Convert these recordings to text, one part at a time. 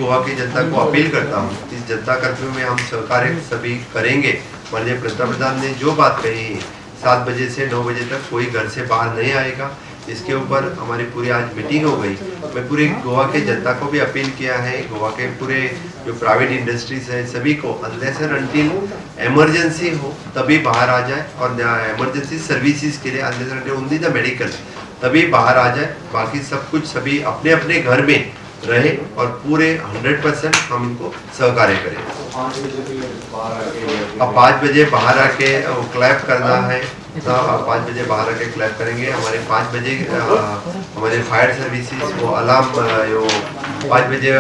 गोवा की जनता को अपील करता हूँ, इस जनता कर्फ्यू में हम सहकार्य सभी करेंगे। माननीय पंतप्रधान ने जो बात कही है 7 बजे से 9 बजे तक कोई घर से बाहर नहीं आएगा, इसके ऊपर हमारी पूरी आज मीटिंग हो गई। मैं पूरे गोवा के जनता को भी अपील किया है, गोवा के पूरे जो प्राइवेट इंडस्ट्रीज है सभी को अनलेस एंड अनटिल इमरजेंसी हो तभी बाहर आ जाए, और इमरजेंसी सर्विसेज के लिए unless and until only the medical तभी बाहर आ जाए। बाकी सब कुछ सभी अपने अपने घर में रहे और पूरे 100% हम इनको सहकार्य करें। अब 5 बजे बाहर आके क्लैप करना है, 5 बजे बाहर आके क्लैप करेंगे। हमारे 5 बजे हमारे फायर सर्विसेज वो अलार्म 5 बजे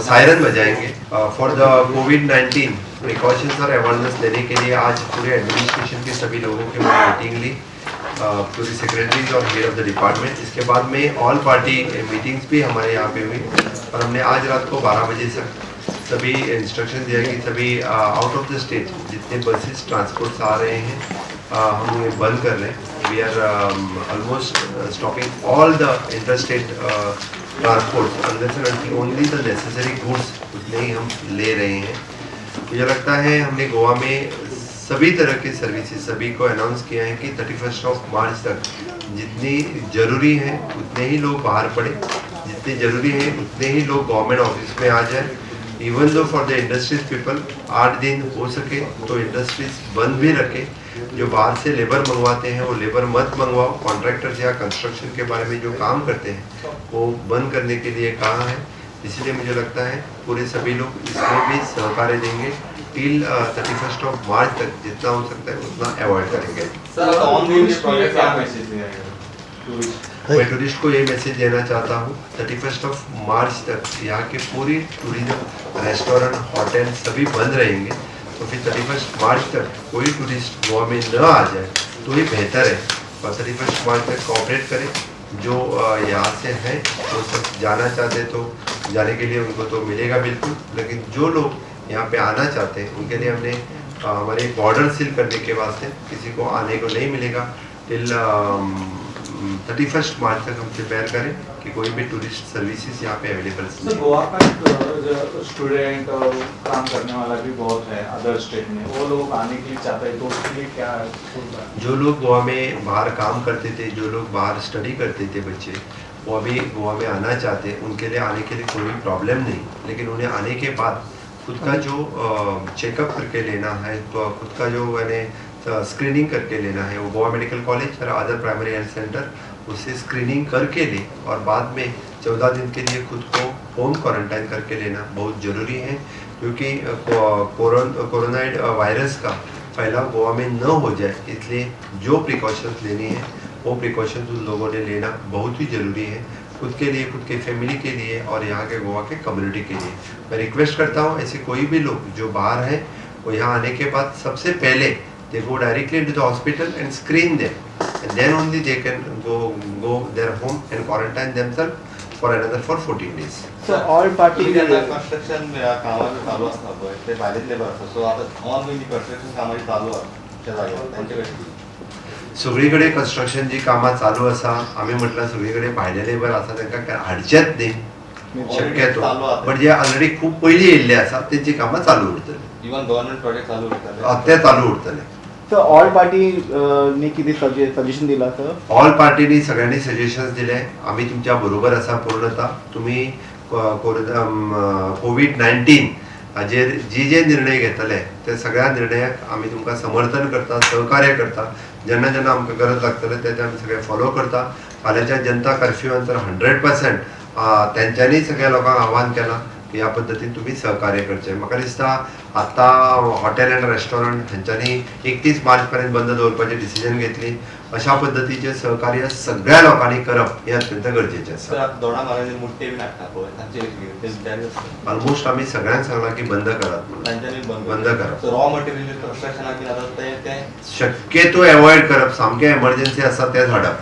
सायरन बजाएंगे। फॉर द कोविड-19 प्रिकॉशंस और अवेयरनेस देने के लिए आज पूरे एडमिनिस्ट्रेशन के सभी लोगों की मीटिंग ली, पूरी सेक्रेटरीज और हेड ऑफ द डिपार्टमेंट। इसके बाद में ऑल पार्टी मीटिंग्स भी हमारे यहाँ पे हुई और हमने आज रात को 12 बजे तक सभी इंस्ट्रक्शन दिया कि सभी आउट ऑफ द स्टेट जितने बसेस ट्रांसपोर्ट्स आ रहे हैं हम उन्हें बंद कर रहे हैं। We are almost stopping all the inter state transport unless and until only the necessary goods उतने ही हम ले रहे हैं। मुझे लगता है हमने गोवा में सभी तरह के सर्विसेज सभी को अनाउंस किया है कि 31 मार्च तक जितनी जरूरी है उतने ही लोग बाहर पड़े, जितने जरूरी है उतने ही लोग गवर्नमेंट ऑफिस में आ जाए। Even though for the industries people 8 दिन हो सके तो इंडस्ट्रीज बंद भी रखे। जो बाहर से लेबर मंगवाते हैं वो लेबर मत मंगवाओ। कॉन्ट्रैक्टर्स या कंस्ट्रक्शन के बारे में जो काम करते हैं वो बंद करने के लिए कहा है। इसलिए मुझे लगता है पूरे सभी लोग इसमें भी सहकार्य देंगे। टिल 31 मार्च तक जितना हो सकता है उतना अवॉइड करेंगे। मैं टूरिस्ट को ये मैसेज देना चाहता हूँ 31 मार्च तक यहाँ के पूरी टूरिज्म रेस्टोरेंट होटल सभी बंद रहेंगे, तो फिर 31 मार्च तक कोई टूरिस्ट गोवा में न आ जाए तो ही बेहतर है। और 31 मार्च तक कोऑपरेट करें। जो यहाँ से हैं वो सब जाना चाहते तो जाने के लिए उनको तो मिलेगा बिल्कुल, लेकिन जो लोग यहाँ पे आना चाहते हैं उनके लिए हमने हमारे बॉर्डर सील करने के वास्ते किसी को आने को नहीं मिलेगा। टिल 31 मार्च तक हम प्रिपेयर करें कि कोई भी टूरिस्ट सर्विसेज यहाँ पे अवेलेबल नहीं। गोवा का स्टूडेंट और काम करने वाला भी बहुत है अदर स्टेट में, वो लोग आने के लिए चाहते हैं तो उसके लिए क्या है? जो लोग गोवा में बाहर काम करते थे, जो लोग बाहर स्टडी करते थे बच्चे, वो अभी गोवा में आना चाहते हैं, उनके लिए आने के लिए कोई प्रॉब्लम नहीं। लेकिन उन्हें आने के बाद खुद का जो चेकअप करके लेना है, तो खुद का जो मैंने स्क्रीनिंग करके लेना है, वो गोवा मेडिकल कॉलेज और अदर प्राइमरी हेल्थ सेंटर उससे स्क्रीनिंग करके ले और बाद में 14 दिन के लिए खुद को होम क्वारंटाइन करके लेना बहुत ज़रूरी है। क्योंकि कोरोना वायरस का फैलाव गोवा में न हो जाए, इसलिए जो प्रिकॉशंस लेनी है वो प्रिकॉशंस उन लोगों ने लेना बहुत ही ज़रूरी है, खुद के लिए, खुद के फैमिली के लिए और यहाँ के गोवा के कम्युनिटी के लिए। मैं रिक्वेस्ट करता हूँ ऐसे कोई भी लोग जो बाहर हैं वो यहाँ आने के बाद सबसे पहले they go directly into the hospital and screen them, and then only they can go their home and quarantine themselves for another 14 days. So all party construction कामाचे चालू असतात ते बाहेरले लेबर असतात, सो आता ऑन गोइंग कंस्ट्रक्शन कामाची चालू आहे त्या जागेवर त्यांच्याकडे सगळीकडे कन्स्ट्रक्शन जी कामां चालू असा, आम्ही म्हटलं सगळीकडे भायले लेबर असा त्यांना काय अडचण नाही शक्यतो, पण जे ऑलरेडी खूप पयली येयल्ले असा त्यांची कामां चालू उरतली। इवन गव्हर्नमेंट प्रोजेक्ट चालू उरतले ते चालू उरतले। तर ऑल पार्टी ने किती सजेशन दिला सर? ऑल पार्टीनी सगळ्यांनी सजेशन्स दिले, आम्ही तुमच्या बरोबर असा पूर्णतः। तुम्ही कोविड-19 हाजेर जे निर्णय घेतले ते सगळ्या निर्णयाक आम्ही तुमकां समर्थन करता, सहकार्य करता। जेन्ना जेन्ना आमकां गरज लागतले ते आमी सगळे फॉलो करता। फाल्यांच्या जनता कर्फ्यूआन तर 100% त्यांच्यानी सगळ्या लोकांक आव्हान केलां की ह्या पद्दतीन तुम्ही सहकार्य करचे। म्हाका दिसता आतां हॉटेल एंड रेस्टॉरंट हांच्यांनी 31 मार्च पर्यंत बंद दवरपाची डिसिजन घेतली। अशा पद्दतीचे सहकार्य सगळ्या लोकांनी करप हे अत्यंत गरजेचे आसा। दोडा मारायचे मुठ्ठे बी नाकता पळय तांचे ऑलमोस्ट आम्ही सगळ्यांक सांगला की बंद करात म्हणून, तांच्यानी बंद करात। रॉ मटेरियल कंस्ट्रक्शनाक आता ते शक्यतो अवॉइड करप, सामकें एमर्जन्सी आसा तेच हाडप।